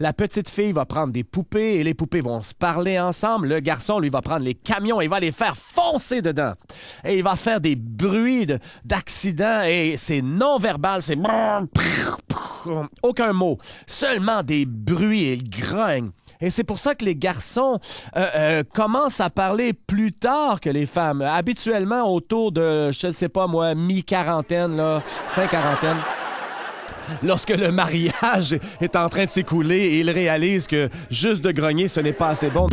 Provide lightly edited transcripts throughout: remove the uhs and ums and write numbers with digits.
La petite fille va prendre des poupées et les poupées vont se parler ensemble. Le garçon, lui, va prendre les camions et il va les faire foncer dedans. Et il va faire des bruits d'accidents et c'est non-verbal, c'est... Aucun mot, seulement des bruits et il grogne. Et c'est pour ça que les garçons commencent à parler plus tard que les femmes. Habituellement, autour de, je ne sais pas moi, mi-quarantaine, là, fin quarantaine. Lorsque le mariage est en train de s'écouler et ils réalisent que juste de grogner, ce n'est pas assez bon.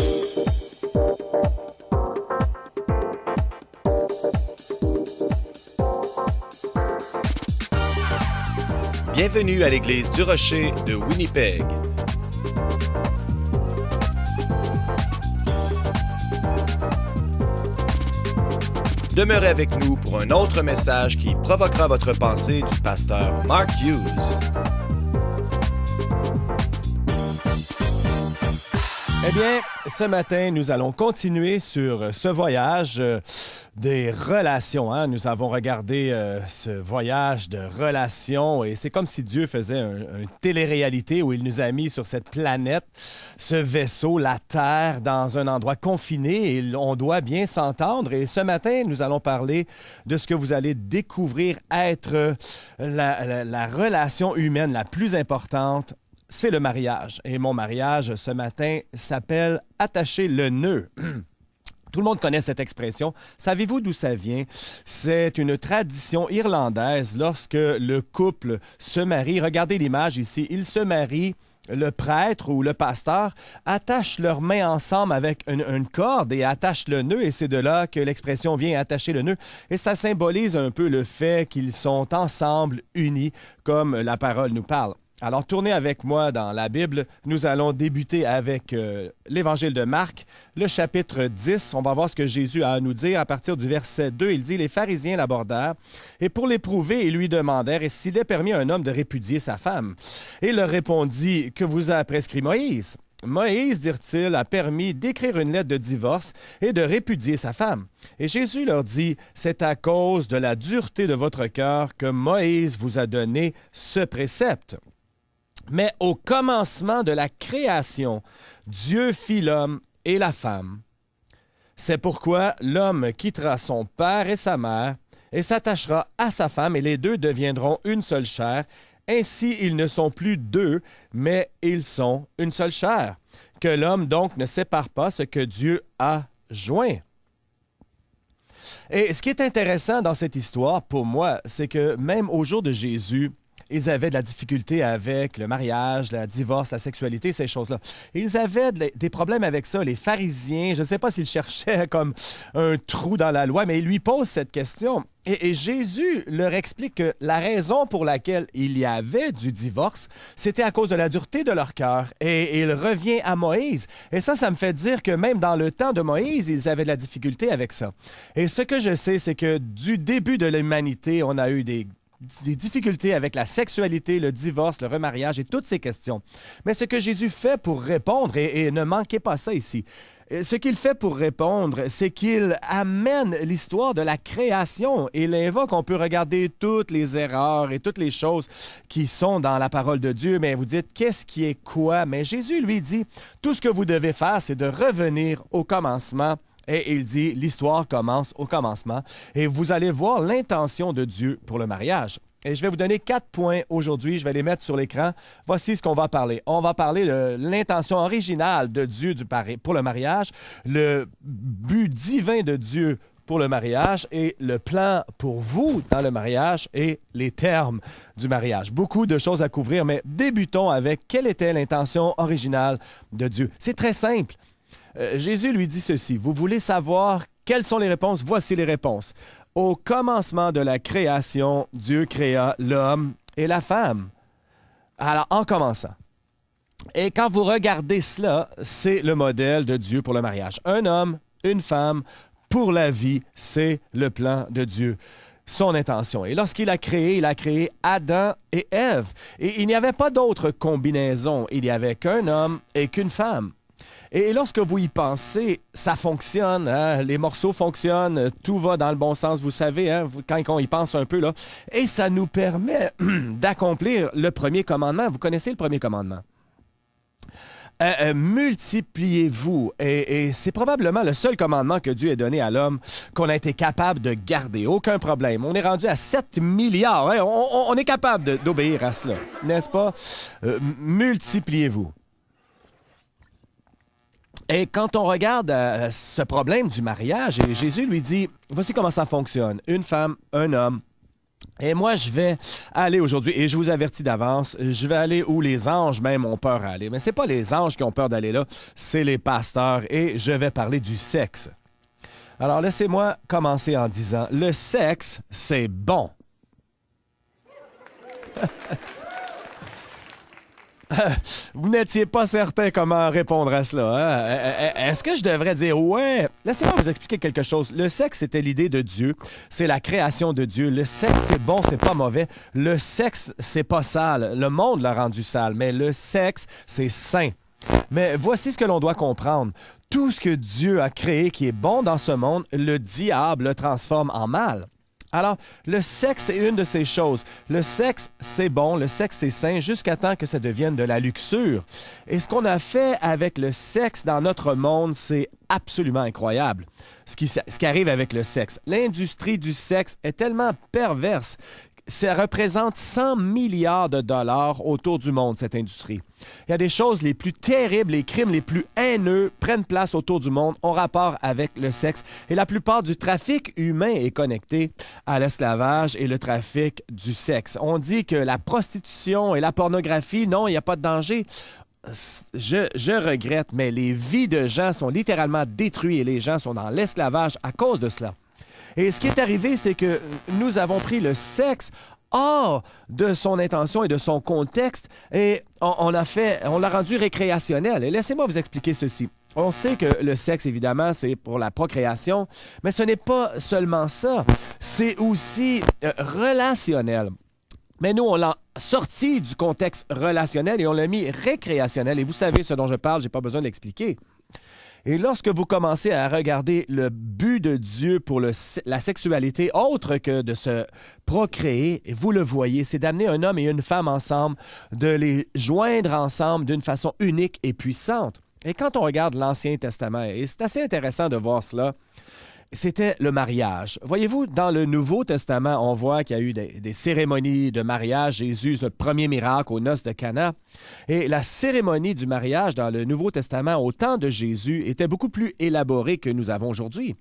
Bienvenue à l'Église du Rocher de Winnipeg. Demeurez avec nous pour un autre message qui provoquera votre pensée du pasteur Mark Hughes. Eh bien, ce matin, nous allons continuer sur ce voyage des relations. Hein? Nous avons regardé ce voyage de relations et c'est comme si Dieu faisait une télé-réalité où il nous a mis sur cette planète, ce vaisseau, la Terre, dans un endroit confiné et on doit bien s'entendre. Et ce matin, nous allons parler de ce que vous allez découvrir être la relation humaine la plus importante. C'est le mariage. Et mon mariage, ce matin, s'appelle « attacher le nœud ». Tout le monde connaît cette expression. Savez-vous d'où ça vient? C'est une tradition irlandaise lorsque le couple se marie. Regardez l'image ici. Ils se marient. Le prêtre ou le pasteur attachent leurs mains ensemble avec une corde et attachent le nœud. Et c'est de là que l'expression vient, attacher le nœud. Et ça symbolise un peu le fait qu'ils sont ensemble, unis, comme la parole nous parle. Alors, tournez avec moi dans la Bible. Nous allons débuter avec l'Évangile de Marc, le chapitre 10. On va voir ce que Jésus a à nous dire. À partir du verset 2, il dit « Les pharisiens l'abordèrent, et pour l'éprouver, ils lui demandèrent s'il est permis à un homme de répudier sa femme. Et il leur répondit « Que vous a prescrit Moïse ?» Moïse, dirent-ils, a permis d'écrire une lettre de divorce et de répudier sa femme. Et Jésus leur dit « C'est à cause de la dureté de votre cœur que Moïse vous a donné ce précepte. » Mais au commencement de la création, Dieu fit l'homme et la femme. C'est pourquoi l'homme quittera son père et sa mère et s'attachera à sa femme et les deux deviendront une seule chair. Ainsi, ils ne sont plus deux, mais ils sont une seule chair. Que l'homme donc ne sépare pas ce que Dieu a joint. Et ce qui est intéressant dans cette histoire, pour moi, c'est que même au jour de Jésus, ils avaient de la difficulté avec le mariage, le divorce, la sexualité, ces choses-là. Ils avaient des problèmes avec ça. Les pharisiens, je ne sais pas s'ils cherchaient comme un trou dans la loi, mais ils lui posent cette question. Et Jésus leur explique que la raison pour laquelle il y avait du divorce, c'était à cause de la dureté de leur cœur. Et il revient à Moïse. Et ça me fait dire que même dans le temps de Moïse, ils avaient de la difficulté avec ça. Et ce que je sais, c'est que du début de l'humanité, on a eu des difficultés avec la sexualité, le divorce, le remariage et toutes ces questions. Mais ce que Jésus fait pour répondre, et ne manquez pas ça ici, ce qu'il fait pour répondre, c'est qu'il amène l'histoire de la création et l'invoque. On peut regarder toutes les erreurs et toutes les choses qui sont dans la parole de Dieu, mais vous dites, qu'est-ce qui est quoi? Mais Jésus lui dit, tout ce que vous devez faire, c'est de revenir au commencement. Et il dit, l'histoire commence au commencement. Et vous allez voir l'intention de Dieu pour le mariage. Et je vais vous donner 4 points aujourd'hui. Je vais les mettre sur l'écran. Voici ce qu'on va parler. On va parler de l'intention originale de Dieu pour le mariage, le but divin de Dieu pour le mariage et le plan pour vous dans le mariage et les termes du mariage. Beaucoup de choses à couvrir, mais débutons avec quelle était l'intention originale de Dieu. C'est très simple. Jésus lui dit ceci, « Vous voulez savoir quelles sont les réponses? Voici les réponses. Au commencement de la création, Dieu créa l'homme et la femme. » Alors, en commençant. Et quand vous regardez cela, c'est le modèle de Dieu pour le mariage. Un homme, une femme, pour la vie, c'est le plan de Dieu. Son intention. Et lorsqu'il a créé Adam et Ève. Et il n'y avait pas d'autre combinaison. Il n'y avait qu'un homme et qu'une femme. Et lorsque vous y pensez, ça fonctionne, hein? Les morceaux fonctionnent, tout va dans le bon sens, vous savez, hein? Quand on y pense un peu, là. Et ça nous permet d'accomplir le premier commandement. Vous connaissez le premier commandement? multipliez-vous. Et c'est probablement le seul commandement que Dieu ait donné à l'homme qu'on a été capable de garder. Aucun problème. On est rendu à 7 milliards. Hein? On est capable d'obéir à cela, n'est-ce pas? Multipliez-vous. Et quand on regarde ce problème du mariage, et Jésus lui dit, voici comment ça fonctionne. Une femme, un homme. Et moi, je vais aller aujourd'hui, et je vous avertis d'avance, je vais aller où les anges même ont peur d'aller. Mais ce n'est pas les anges qui ont peur d'aller là, c'est les pasteurs, et je vais parler du sexe. Alors, laissez-moi commencer en disant, le sexe, c'est bon. Vous n'étiez pas certain comment répondre à cela. Hein? Est-ce que je devrais dire « ouais »? Laissez-moi vous expliquer quelque chose. Le sexe, c'était l'idée de Dieu. C'est la création de Dieu. Le sexe, c'est bon, c'est pas mauvais. Le sexe, c'est pas sale. Le monde l'a rendu sale, mais le sexe, c'est saint. Mais voici ce que l'on doit comprendre. Tout ce que Dieu a créé qui est bon dans ce monde, le diable le transforme en mal. Alors, le sexe est une de ces choses. Le sexe, c'est bon, le sexe, c'est sain, jusqu'à temps que ça devienne de la luxure. Et ce qu'on a fait avec le sexe dans notre monde, c'est absolument incroyable. Ce qui arrive avec le sexe. L'industrie du sexe est tellement perverse. Ça représente 100 milliards de dollars autour du monde, cette industrie. Il y a des choses les plus terribles, les crimes les plus haineux prennent place autour du monde, ont rapport avec le sexe. Et la plupart du trafic humain est connecté à l'esclavage et le trafic du sexe. On dit que la prostitution et la pornographie, non, il n'y a pas de danger. Je regrette, mais les vies de gens sont littéralement détruites et les gens sont dans l'esclavage à cause de cela. Et ce qui est arrivé, c'est que nous avons pris le sexe hors de son intention et de son contexte et on l'a rendu récréationnel. Et laissez-moi vous expliquer ceci. On sait que le sexe, évidemment, c'est pour la procréation, mais ce n'est pas seulement ça. C'est aussi relationnel. Mais nous, on l'a sorti du contexte relationnel et on l'a mis récréationnel. Et vous savez ce dont je parle, je n'ai pas besoin de l'expliquer. Et lorsque vous commencez à regarder le but de Dieu pour la sexualité, autre que de se procréer, et vous le voyez, c'est d'amener un homme et une femme ensemble, de les joindre ensemble d'une façon unique et puissante. Et quand on regarde l'Ancien Testament, et c'est assez intéressant de voir cela, c'était le mariage. Voyez-vous, dans le Nouveau Testament, on voit qu'il y a eu des cérémonies de mariage. Jésus, le premier miracle aux noces de Cana. Et la cérémonie du mariage dans le Nouveau Testament, au temps de Jésus, était beaucoup plus élaborée que nous avons aujourd'hui.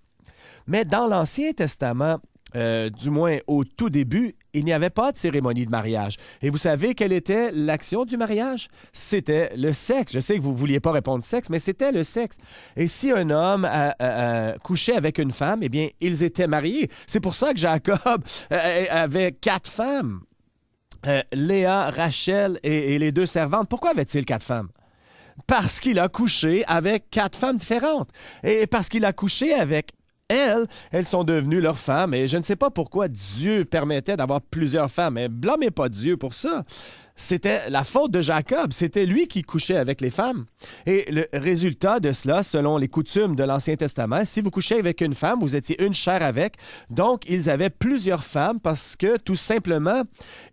Mais dans l'Ancien Testament, du moins au tout début, il n'y avait pas de cérémonie de mariage. Et vous savez quelle était l'action du mariage? C'était le sexe. Je sais que vous ne vouliez pas répondre sexe, mais c'était le sexe. Et si un homme couchait avec une femme, eh bien, ils étaient mariés. C'est pour ça que Jacob avait 4 femmes. Léa, Rachel et les 2 servantes. Pourquoi avait-il 4 femmes? Parce qu'il a couché avec 4 femmes différentes. Et parce qu'il a couché avec elles sont devenues leurs femmes. Et je ne sais pas pourquoi Dieu permettait d'avoir plusieurs femmes. Mais blâmez pas Dieu pour ça. C'était la faute de Jacob. C'était lui qui couchait avec les femmes. Et le résultat de cela, selon les coutumes de l'Ancien Testament, si vous couchez avec une femme, vous étiez une chair avec. Donc, ils avaient plusieurs femmes parce que, tout simplement,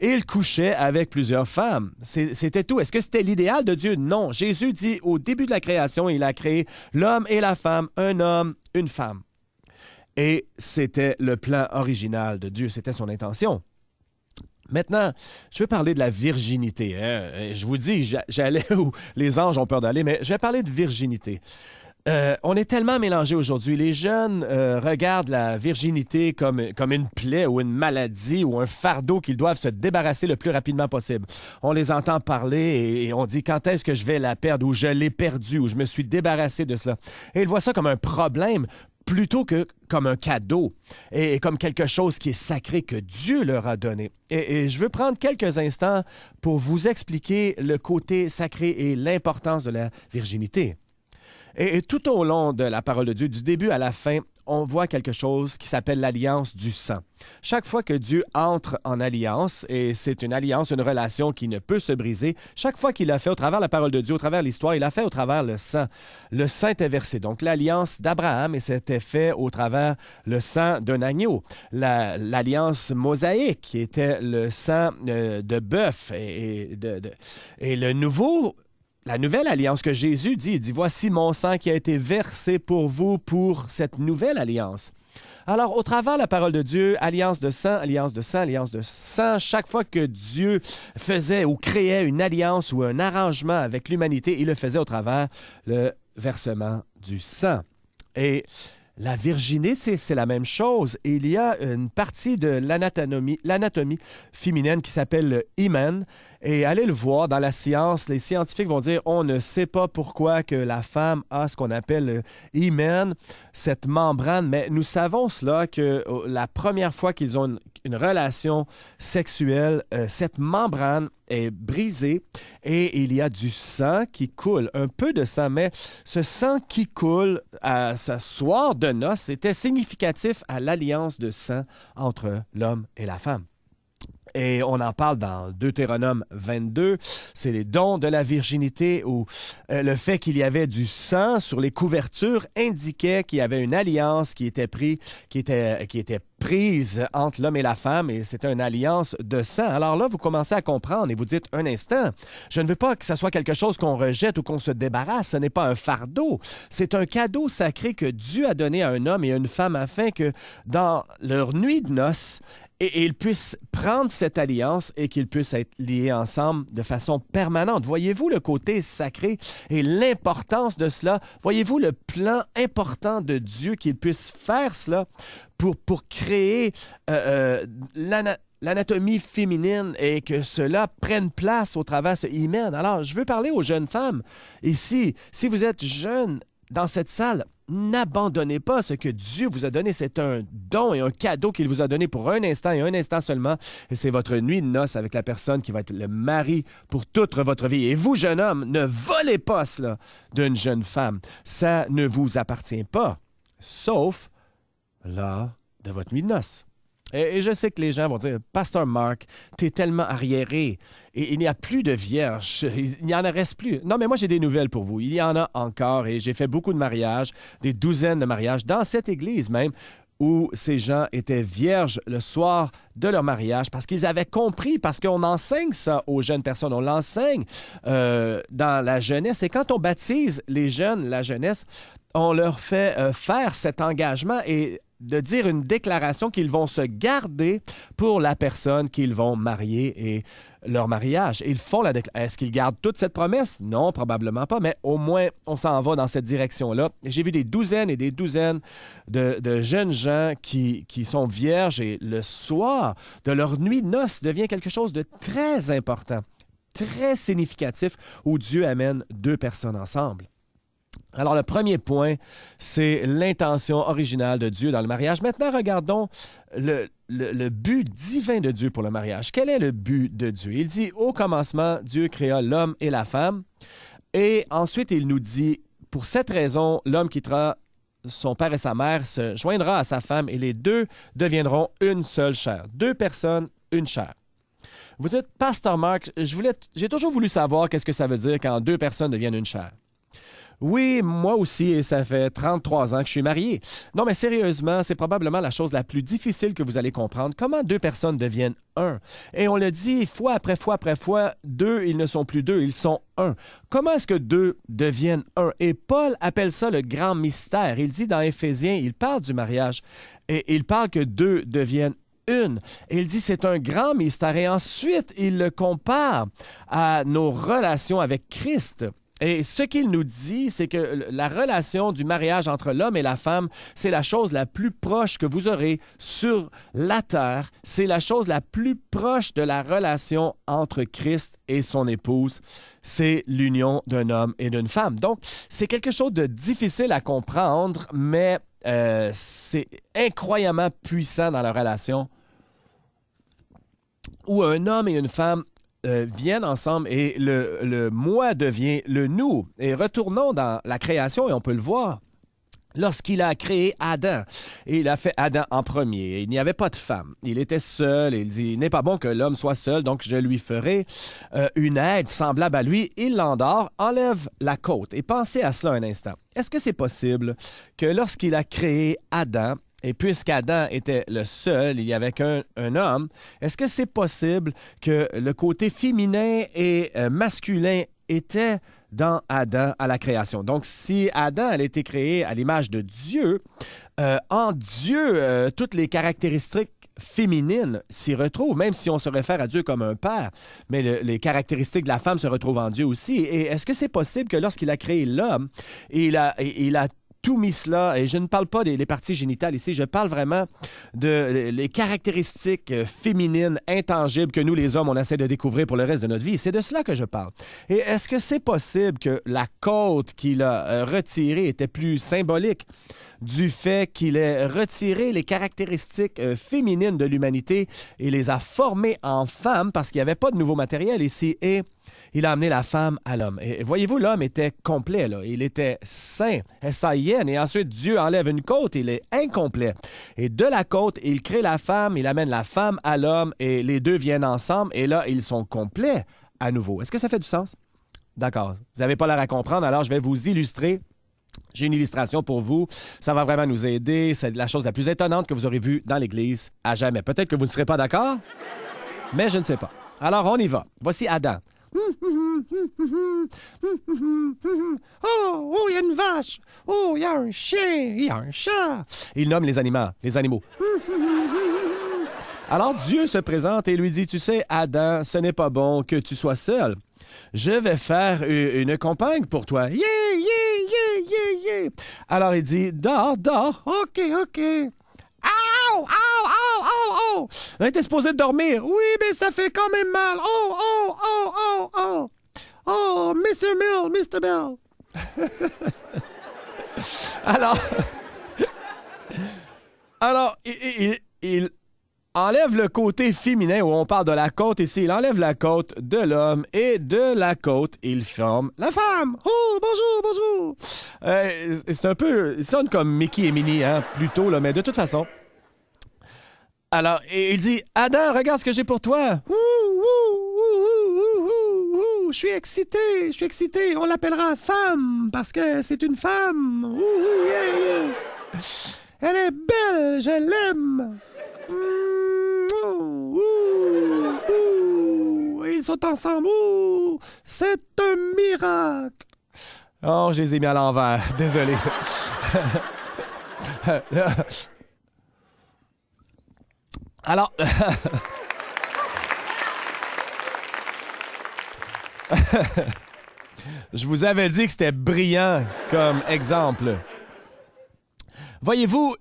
ils couchaient avec plusieurs femmes. C'était tout. Est-ce que c'était l'idéal de Dieu? Non. Jésus dit, au début de la création, il a créé l'homme et la femme, un homme, une femme. Et c'était le plan original de Dieu, c'était son intention. Maintenant, je vais parler de la virginité. Hein? Je vous dis, j'allais où les anges ont peur d'aller, mais je vais parler de virginité. On est tellement mélangés aujourd'hui. Les jeunes regardent la virginité comme une plaie ou une maladie ou un fardeau qu'ils doivent se débarrasser le plus rapidement possible. On les entend parler et on dit quand est-ce que je vais la perdre ou je l'ai perdue ou je me suis débarrassé de cela. Et ils voient ça comme un problème plutôt que comme un cadeau et comme quelque chose qui est sacré que Dieu leur a donné. Et je veux prendre quelques instants pour vous expliquer le côté sacré et l'importance de la virginité. Et tout au long de la parole de Dieu, du début à la fin, on voit quelque chose qui s'appelle l'alliance du sang. Chaque fois que Dieu entre en alliance, et c'est une alliance, une relation qui ne peut se briser, chaque fois qu'il l'a fait au travers de la parole de Dieu, au travers de l'histoire, il l'a fait au travers le sang. Le sang était versé. Donc l'alliance d'Abraham, et c'était fait au travers le sang d'un agneau. L'alliance mosaïque, qui était le sang de bœuf. Et le nouveau la nouvelle alliance que Jésus dit. Il dit, voici mon sang qui a été versé pour vous pour cette nouvelle alliance. Alors, au travers de la parole de Dieu, alliance de sang, alliance de sang, alliance de sang, chaque fois que Dieu faisait ou créait une alliance ou un arrangement avec l'humanité, il le faisait au travers le versement du sang. Et la virginité, c'est la même chose. Il y a une partie de l'anatomie féminine qui s'appelle le hymen. Et allez le voir dans la science, les scientifiques vont dire on ne sait pas pourquoi que la femme a ce qu'on appelle le hymen, cette membrane, mais nous savons cela que la première fois qu'ils ont une relation sexuelle, cette membrane est brisée et il y a du sang qui coule, un peu de sang, mais ce sang qui coule à ce soir de noces, c'était significatif à l'alliance de sang entre l'homme et la femme. Et on en parle dans Deutéronome 22, c'est les dons de la virginité où le fait qu'il y avait du sang sur les couvertures indiquait qu'il y avait une alliance qui était prise entre l'homme et la femme et c'était une alliance de sang. Alors là, vous commencez à comprendre et vous dites un instant, je ne veux pas que ce soit quelque chose qu'on rejette ou qu'on se débarrasse, ce n'est pas un fardeau, c'est un cadeau sacré que Dieu a donné à un homme et à une femme afin que dans leur nuit de noces, et ils puissent prendre cette alliance et qu'ils puissent être liés ensemble de façon permanente. Voyez-vous le côté sacré et l'importance de cela? Voyez-vous le plan important de Dieu qu'il puisse faire cela pour créer l'anatomie féminine et que cela prenne place au travers de ce hymen? Alors, je veux parler aux jeunes femmes ici. Si vous êtes jeune dans cette salle, n'abandonnez pas ce que Dieu vous a donné. C'est un don et un cadeau qu'il vous a donné pour un instant et un instant seulement. Et c'est votre nuit de noces avec la personne qui va être le mari pour toute votre vie. Et vous, jeune homme, ne volez pas cela d'une jeune femme. Ça ne vous appartient pas, sauf lors de votre nuit de noces. Et je sais que les gens vont dire, « Pasteur Mark, tu es tellement arriéré et il n'y a plus de vierges, il n'y en reste plus. » Non, mais moi, j'ai des nouvelles pour vous. Il y en a encore et j'ai fait beaucoup de mariages, des douzaines de mariages, dans cette église même, où ces gens étaient vierges le soir de leur mariage parce qu'ils avaient compris, parce qu'on enseigne ça aux jeunes personnes, on l'enseigne dans la jeunesse. Et quand on baptise les jeunes, la jeunesse, on leur fait faire cet engagement et de dire une déclaration qu'ils vont se garder pour la personne qu'ils vont marier et leur mariage. Ils font la déclaration. Est-ce qu'ils gardent toute cette promesse? Non, probablement pas, mais au moins, on s'en va dans cette direction-là. J'ai vu des douzaines et des douzaines de jeunes gens qui sont vierges et le soir de leur nuit de noces devient quelque chose de très important, très significatif, où Dieu amène deux personnes ensemble. Alors, le premier point, c'est l'intention originale de Dieu dans le mariage. Maintenant, regardons le but divin de Dieu pour le mariage. Quel est le but de Dieu? Il dit, au commencement, Dieu créa l'homme et la femme. Et ensuite, il nous dit, pour cette raison, l'homme quittera son père et sa mère, se joindra à sa femme et les deux deviendront une seule chair. Deux personnes, une chair. Vous dites, Pasteur Mark, j'ai toujours voulu savoir qu'est-ce que ça veut dire quand deux personnes deviennent une chair. Oui, moi aussi, et ça fait 33 ans que je suis marié. Non, mais sérieusement, c'est probablement la chose la plus difficile que vous allez comprendre. Comment deux personnes deviennent un? Et on le dit fois après fois après fois, deux, ils ne sont plus deux, ils sont un. Comment est-ce que deux deviennent un? Et Paul appelle ça le grand mystère. Il dit dans Éphésiens, il parle du mariage, et il parle que deux deviennent une. Et il dit c'est un grand mystère. Et ensuite, il le compare à nos relations avec Christ. Et ce qu'il nous dit, c'est que la relation du mariage entre l'homme et la femme, c'est la chose la plus proche que vous aurez sur la terre. C'est la chose la plus proche de la relation entre Christ et son épouse. C'est l'union d'un homme et d'une femme. Donc, c'est quelque chose de difficile à comprendre, mais c'est incroyablement puissant dans la relation où un homme et une femme viennent ensemble et le moi devient le nous. Et retournons dans la création et on peut le voir. Lorsqu'il a créé Adam, et il a fait Adam en premier, il n'y avait pas de femme. Il était seul et il dit, il n'est pas bon que l'homme soit seul, donc je lui ferai une aide semblable à lui. Il l'endort, enlève la côte. Et pensez à cela un instant. Est-ce que c'est possible que lorsqu'il a créé Adam, et puisqu'Adam était le seul, il n'y avait qu'un homme, est-ce que c'est possible que le côté féminin et masculin était dans Adam à la création. Donc, si Adam elle a été créé à l'image de Dieu, en Dieu, toutes les caractéristiques féminines s'y retrouvent, même si on se réfère à Dieu comme un père, mais les caractéristiques de la femme se retrouvent en Dieu aussi. Et est-ce que c'est possible que lorsqu'il a créé l'homme, il a tout mis cela, et je ne parle pas des parties génitales ici, je parle vraiment de les caractéristiques féminines intangibles que nous, les hommes, on essaie de découvrir pour le reste de notre vie. C'est de cela que je parle. Et est-ce que c'est possible que la côte qu'il a retirée était plus symbolique du fait qu'il ait retiré les caractéristiques féminines de l'humanité et les a formées en femmes parce qu'il n'y avait pas de nouveau matériel ici, et il a amené la femme à l'homme. Et voyez-vous, l'homme était complet, là. Il était sain, S-A-I-N. Et ensuite, Dieu enlève une côte, il est incomplet. Et de la côte, il crée la femme, il amène la femme à l'homme, et les deux viennent ensemble, et là, ils sont complets à nouveau. Est-ce que ça fait du sens? D'accord. Vous n'avez pas l'air à comprendre, alors je vais vous illustrer. J'ai une illustration pour vous. Ça va vraiment nous aider. C'est la chose la plus étonnante que vous aurez vue dans l'Église à jamais. Peut-être que vous ne serez pas d'accord, mais je ne sais pas. Alors, on y va. Voici Adam. Oh, il y a une vache. Oh, il y a un chien. Il y a un chat. Il nomme les animaux. Alors Dieu se présente et lui dit, tu sais, Adam, ce n'est pas bon que tu sois seul. Je vais faire une compagne pour toi. Yeah, yeah, yeah, yeah, yeah. Alors il dit, dors. OK. Ow, ow, ow, ow, ow. On était supposé dormir. Oui, mais ça fait quand même mal. Oh. Oh, Mr. Bell. Alors, il enlève le côté féminin où on parle de la côte ici. Il enlève la côte de l'homme et de la côte, il forme la femme. Oh, bonjour. C'est un peu... Il sonne comme Mickey et Minnie, hein, plutôt, là, mais de toute façon. Alors, il dit, Adam, regarde ce que j'ai pour toi. Je suis excité. On l'appellera femme parce que c'est une femme. Yeah. Elle est belle, je l'aime. Ils sont ensemble. C'est un miracle. Oh, je les ai mis à l'envers. Désolé. Alors... Je vous avais dit que c'était brillant comme exemple. Voyez-vous,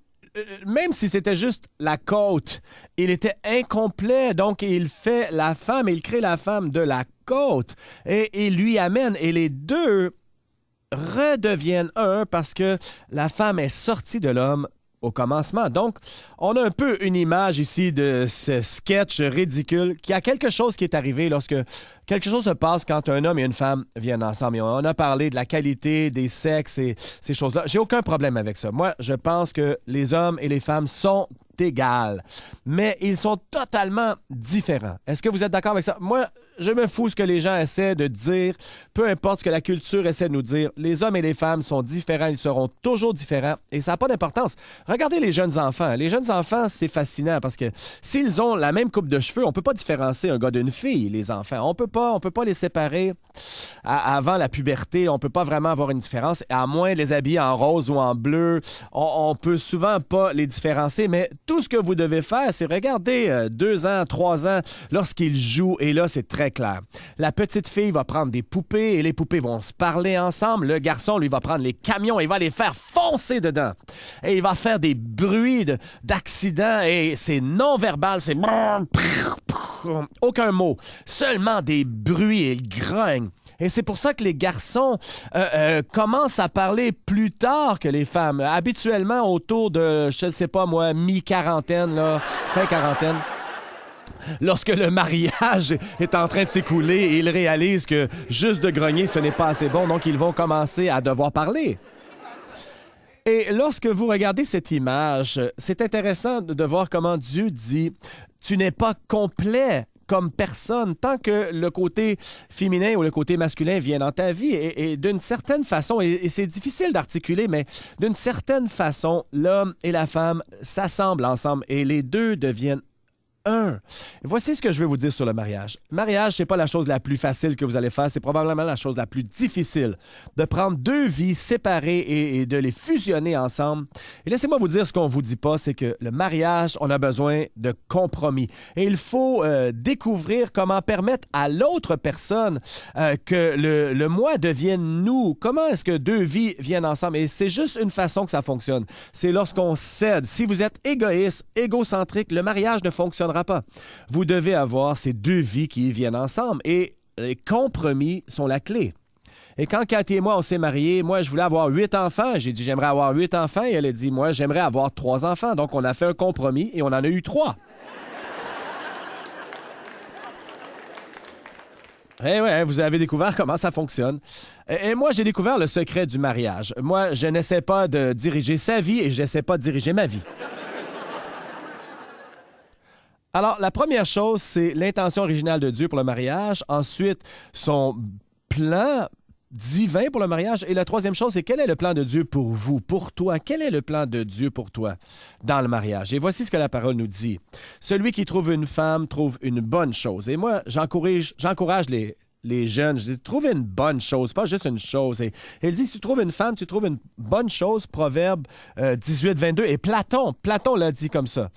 même si c'était juste la côte, il était incomplet, donc il fait la femme, il crée la femme de la côte et il lui amène, et les deux redeviennent un parce que la femme est sortie de l'homme au commencement. Donc, on a un peu une image ici de ce sketch ridicule qui a quelque chose qui est arrivé lorsque quelque chose se passe quand un homme et une femme viennent ensemble. Et on a parlé de la qualité des sexes et ces choses-là. J'ai aucun problème avec ça. Moi, je pense que les hommes et les femmes sont égales, mais ils sont totalement différents. Est-ce que vous êtes d'accord avec ça? Moi, je me fous ce que les gens essaient de dire, peu importe ce que la culture essaie de nous dire. Les hommes et les femmes sont différents, ils seront toujours différents et ça n'a pas d'importance. Regardez les jeunes enfants. Les jeunes enfants, c'est fascinant parce que s'ils ont la même coupe de cheveux, on ne peut pas différencier un gars d'une fille, les enfants. On peut pas les séparer avant la puberté. On ne peut pas vraiment avoir une différence, à moins de les habiller en rose ou en bleu. On peut souvent pas les différencier, mais tout ce que vous devez faire, c'est regarder 2 ans, 3 ans, lorsqu'ils jouent, et là, c'est très clair. La petite fille va prendre des poupées et les poupées vont se parler ensemble. Le garçon, lui, va prendre les camions et il va les faire foncer dedans. Et il va faire des bruits d'accidents et c'est non-verbal, c'est... Aucun mot, seulement des bruits et il grogne. Et c'est pour ça que les garçons commencent à parler plus tard que les femmes. Habituellement, autour de, je ne sais pas moi, mi-quarantaine, là, fin quarantaine. Lorsque le mariage est en train de s'écouler et ils réalisent que juste de grogner, ce n'est pas assez bon, donc ils vont commencer à devoir parler. Et lorsque vous regardez cette image, c'est intéressant de voir comment Dieu dit « Tu n'es pas complet comme personne tant que le côté féminin ou le côté masculin vient dans ta vie. » Et d'une certaine façon, et c'est difficile d'articuler, mais d'une certaine façon, l'homme et la femme s'assemblent ensemble et les deux deviennent un. Voici ce que je veux vous dire sur le mariage. Le mariage, c'est pas la chose la plus facile que vous allez faire, c'est probablement la chose la plus difficile. De prendre deux vies séparées et de les fusionner ensemble. Et laissez-moi vous dire ce qu'on vous dit pas, c'est que le mariage, on a besoin de compromis. Et il faut découvrir comment permettre à l'autre personne que le moi devienne nous. Comment est-ce que deux vies viennent ensemble? Et c'est juste une façon que ça fonctionne. C'est lorsqu'on cède. Si vous êtes égoïste, égocentrique, le mariage ne fonctionnera pas. Vous devez avoir ces deux vies qui viennent ensemble et les compromis sont la clé. Et quand Cathy et moi, on s'est mariés, moi, je voulais avoir 8 enfants. J'ai dit, j'aimerais avoir 8 enfants. Et elle a dit, moi, j'aimerais avoir 3 enfants. Donc, on a fait un compromis et on en a eu 3. Eh ouais, vous avez découvert comment ça fonctionne. Et moi, j'ai découvert le secret du mariage. Moi, je n'essaie pas de diriger sa vie et je n'essaie pas de diriger ma vie. Alors, la première chose, c'est l'intention originale de Dieu pour le mariage. Ensuite, son plan divin pour le mariage. Et la troisième chose, c'est quel est le plan de Dieu pour vous, pour toi? Quel est le plan de Dieu pour toi dans le mariage? Et voici ce que la parole nous dit. Celui qui trouve une femme trouve une bonne chose. Et moi, j'encourage les jeunes. Je dis, trouve une bonne chose, pas juste une chose. Et il dit, si tu trouves une femme, tu trouves une bonne chose. Proverbe 18, 22. Et Platon l'a dit comme ça.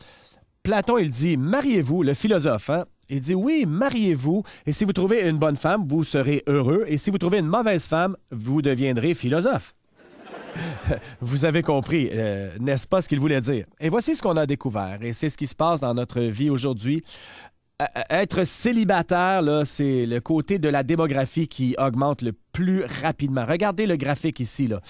Platon, il dit, mariez-vous, le philosophe, hein? Il dit, oui, mariez-vous, et si vous trouvez une bonne femme, vous serez heureux, et si vous trouvez une mauvaise femme, vous deviendrez philosophe. Vous avez compris, n'est-ce pas ce qu'il voulait dire? Et voici ce qu'on a découvert, et c'est ce qui se passe dans notre vie aujourd'hui. Être célibataire, là, c'est le côté de la démographie qui augmente le plus rapidement. Regardez le graphique ici, là.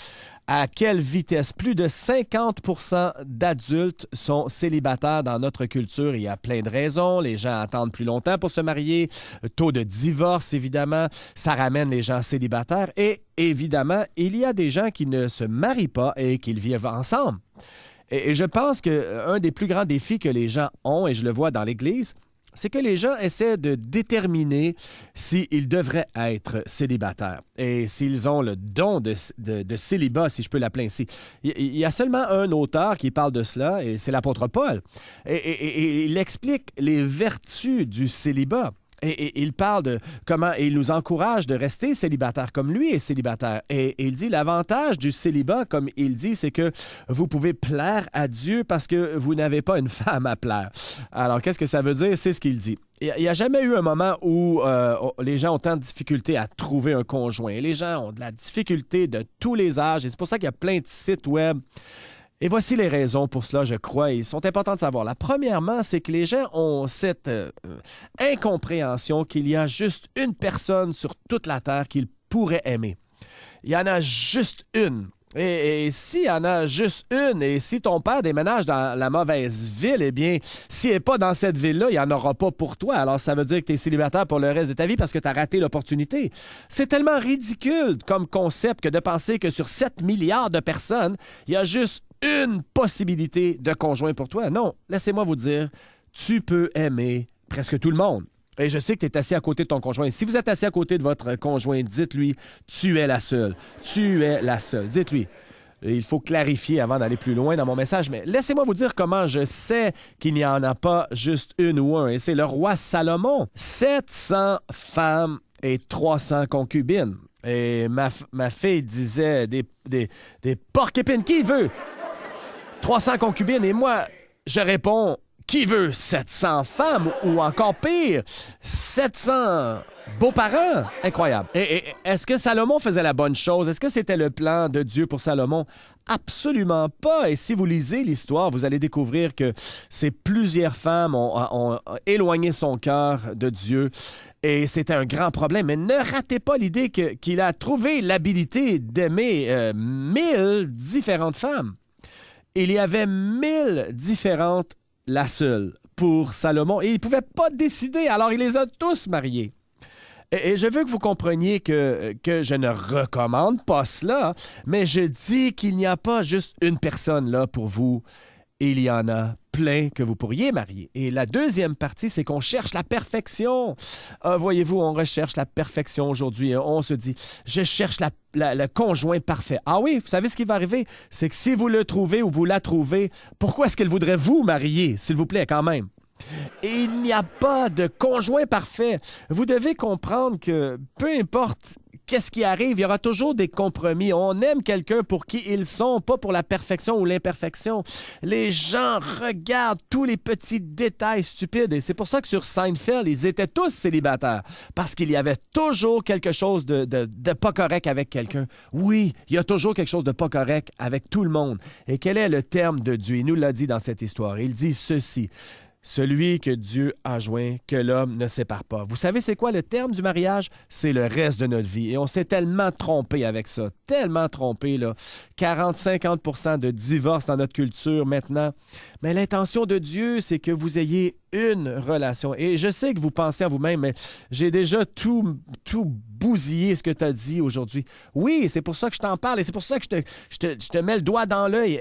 À quelle vitesse? Plus de 50% d'adultes sont célibataires dans notre culture. Il y a plein de raisons. Les gens attendent plus longtemps pour se marier. Taux de divorce, évidemment, ça ramène les gens célibataires. Et évidemment, il y a des gens qui ne se marient pas et qui vivent ensemble. Et je pense qu'un des plus grands défis que les gens ont, et je le vois dans l'Église, c'est que les gens essaient de déterminer s'ils devraient être célibataires et s'ils ont le don de célibat, si je peux l'appeler ainsi. Il y a seulement un auteur qui parle de cela, et c'est l'apôtre Paul. Et il explique les vertus du célibat. Et il parle de comment il nous encourage de rester célibataire comme lui est célibataire. Et il dit l'avantage du célibat, comme il dit, c'est que vous pouvez plaire à Dieu parce que vous n'avez pas une femme à plaire. Alors, qu'est-ce que ça veut dire? C'est ce qu'il dit. Il n'y a jamais eu un moment où les gens ont tant de difficultés à trouver un conjoint. Les gens ont de la difficulté de tous les âges. Et c'est pour ça qu'il y a plein de sites web. Et voici les raisons pour cela, je crois, et ils sont importants de savoir. La premièrement, c'est que les gens ont cette incompréhension qu'il y a juste une personne sur toute la Terre qu'ils pourraient aimer. Il y en a juste une. Et s'il y en a juste une, et si ton père déménage dans la mauvaise ville, eh bien, s'il n'est pas dans cette ville-là, il n'y en aura pas pour toi. Alors, ça veut dire que tu es célibataire pour le reste de ta vie parce que tu as raté l'opportunité. C'est tellement ridicule comme concept que de penser que sur 7 milliards de personnes, il y a juste une possibilité de conjoint pour toi. Non, laissez-moi vous dire, tu peux aimer presque tout le monde. Et je sais que tu es assis à côté de ton conjoint. Si vous êtes assis à côté de votre conjoint, dites-lui, tu es la seule. Tu es la seule. Dites-lui. Il faut clarifier avant d'aller plus loin dans mon message, mais laissez-moi vous dire comment je sais qu'il n'y en a pas juste une ou un. Et c'est le roi Salomon. 700 femmes et 300 concubines. Et ma fille disait des porc-épines. Qui veut 300 concubines? Et moi, je réponds, qui veut 700 femmes ou encore pire, 700 beaux-parents? Incroyable. Et est-ce que Salomon faisait la bonne chose? Est-ce que c'était le plan de Dieu pour Salomon? Absolument pas. Et si vous lisez l'histoire, vous allez découvrir que ces plusieurs femmes ont éloigné son cœur de Dieu. Et c'était un grand problème. Mais ne ratez pas l'idée qu'il a trouvé l'habilité d'aimer 1000 différentes femmes. Il y avait 1000 différentes, la seule, pour Salomon. Et il ne pouvait pas décider, alors il les a tous mariés. Et je veux que vous compreniez que je ne recommande pas cela, mais je dis qu'il n'y a pas juste une personne là pour vous. Il y en a plein que vous pourriez marier. Et la deuxième partie, c'est qu'on cherche la perfection. Voyez-vous, on recherche la perfection aujourd'hui. On se dit, je cherche le conjoint parfait. Ah oui, vous savez ce qui va arriver? C'est que si vous le trouvez ou vous la trouvez, pourquoi est-ce qu'elle voudrait vous marier, s'il vous plaît, quand même? Et il n'y a pas de conjoint parfait. Vous devez comprendre que peu importe qu'est-ce qui arrive, il y aura toujours des compromis. On aime quelqu'un pour qui ils sont, pas pour la perfection ou l'imperfection. Les gens regardent tous les petits détails stupides. Et c'est pour ça que sur Seinfeld, ils étaient tous célibataires. Parce qu'il y avait toujours quelque chose de pas correct avec quelqu'un. Oui, il y a toujours quelque chose de pas correct avec tout le monde. Et quel est le terme de Dieu? Il nous l'a dit dans cette histoire. Il dit ceci. Celui que Dieu a joint, que l'homme ne sépare pas. Vous savez, c'est quoi le terme du mariage? C'est le reste de notre vie. Et on s'est tellement trompé avec ça. Tellement trompé, là. 40-50% de divorces dans notre culture maintenant. Mais l'intention de Dieu, c'est que vous ayez une relation. Et je sais que vous pensez à vous-même, mais j'ai déjà tout bousillé ce que tu as dit aujourd'hui. Oui, c'est pour ça que je t'en parle et c'est pour ça que je te mets le doigt dans l'œil.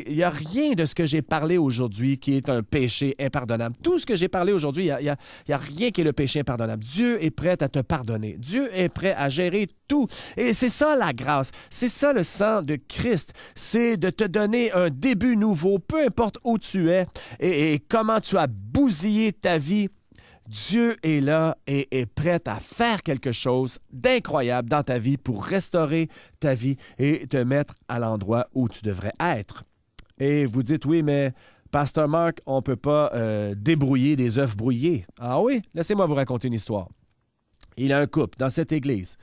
Il n'y a rien de ce que j'ai parlé aujourd'hui qui est un péché impardonnable. Tout ce que j'ai parlé aujourd'hui, il n'y a rien qui est le péché impardonnable. Dieu est prêt à te pardonner. Dieu est prêt à gérer tout. Et c'est ça la grâce. C'est ça le sang de Christ. C'est de te donner un début nouveau, peu importe où tu es et comment tu as bousillé ta vie. Dieu est là et est prêt à faire quelque chose d'incroyable dans ta vie pour restaurer ta vie et te mettre à l'endroit où tu devrais être. Et vous dites, oui, mais Pasteur Mark, on ne peut pas débrouiller des œufs brouillés. Ah oui? Laissez-moi vous raconter une histoire. Il a un couple dans cette église.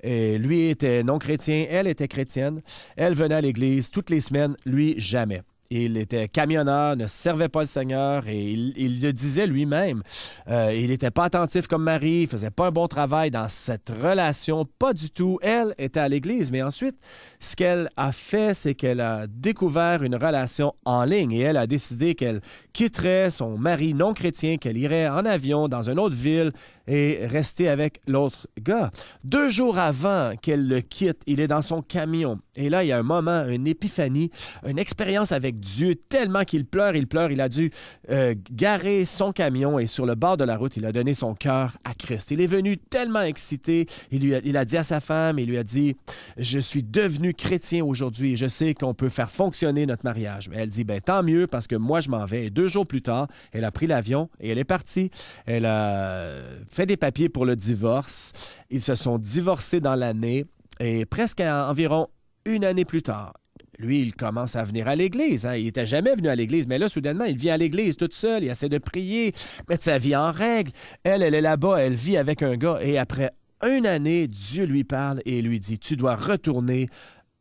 Et lui était non chrétien, elle était chrétienne. Elle venait à l'église toutes les semaines, lui, jamais. Il était camionneur, ne servait pas le Seigneur et il le disait lui-même. Il n'était pas attentif comme mari, il ne faisait pas un bon travail dans cette relation, pas du tout. Elle était à l'église, mais ensuite, ce qu'elle a fait, c'est qu'elle a découvert une relation en ligne et elle a décidé qu'elle quitterait son mari non chrétien, qu'elle irait en avion dans une autre ville et rester avec l'autre gars. 2 jours avant qu'elle le quitte, il est dans son camion. Et là, il y a un moment, une épiphanie, une expérience avec Dieu, tellement qu'il pleure. Il a dû garer son camion et sur le bord de la route, il a donné son cœur à Christ. Il est venu tellement excité. Il a dit à sa femme, il lui a dit, « Je suis devenu chrétien aujourd'hui et je sais qu'on peut faire fonctionner notre mariage. » Mais elle dit, « Ben tant mieux parce que moi, je m'en vais. » Et 2 jours plus tard, elle a pris l'avion et elle est partie. Elle a fait des papiers pour le divorce. Ils se sont divorcés dans l'année et presque environ 1 année plus tard, lui, il commence à venir à l'église. Hein. Il n'était jamais venu à l'église, mais là, soudainement, il vient à l'église toute seule. Il essaie de prier, mettre sa vie en règle. Elle est là-bas, elle vit avec un gars. Et après 1 année, Dieu lui parle et lui dit, « Tu dois retourner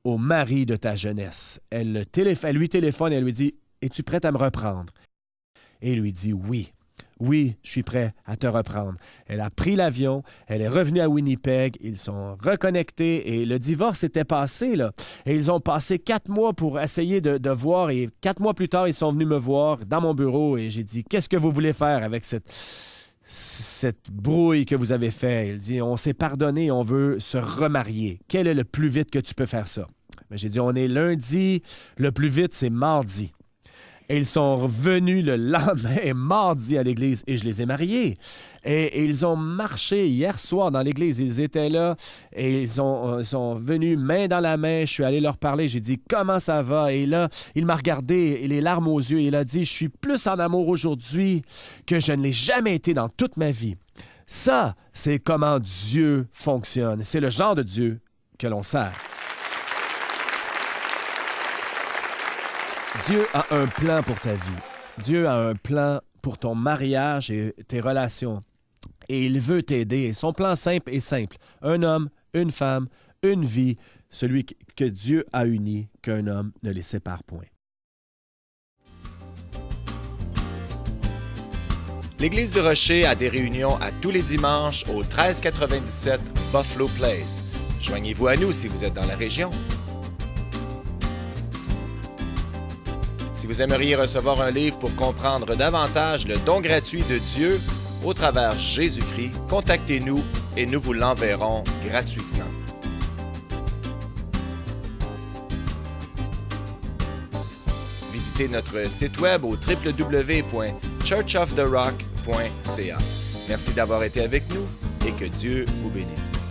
au mari de ta jeunesse. » Elle lui téléphone et elle lui dit, « Es-tu prête à me reprendre? » Et il lui dit, « Oui. Oui, je suis prêt à te reprendre. » Elle a pris l'avion, elle est revenue à Winnipeg, ils sont reconnectés et le divorce était passé, là. Et ils ont passé 4 mois pour essayer de voir et 4 mois plus tard, ils sont venus me voir dans mon bureau et j'ai dit, « Qu'est-ce que vous voulez faire avec cette brouille que vous avez faite? » Il dit, « On s'est pardonné et on veut se remarier. Quel est le plus vite que tu peux faire ça? » Mais j'ai dit, « On est lundi, le plus vite, c'est mardi. » Et ils sont revenus le lendemain, mardi, à l'église, et je les ai mariés. Et ils ont marché hier soir dans l'église. Ils étaient là et ils sont venus main dans la main. Je suis allé leur parler. J'ai dit, « Comment ça va? » Et là, il m'a regardé, les larmes aux yeux. Et il a dit, « Je suis plus en amour aujourd'hui que je ne l'ai jamais été dans toute ma vie. » Ça, c'est comment Dieu fonctionne. C'est le genre de Dieu que l'on sert. Dieu a un plan pour ta vie. Dieu a un plan pour ton mariage et tes relations. Et il veut t'aider. Et son plan simple est simple. Un homme, une femme, une vie, celui que Dieu a uni, qu'un homme ne les sépare point. L'Église du Rocher a des réunions à tous les dimanches au 1397 Buffalo Place. Joignez-vous à nous si vous êtes dans la région. Si vous aimeriez recevoir un livre pour comprendre davantage le don gratuit de Dieu au travers Jésus-Christ, contactez-nous et nous vous l'enverrons gratuitement. Visitez notre site web au www.churchoftherock.ca. Merci d'avoir été avec nous et que Dieu vous bénisse.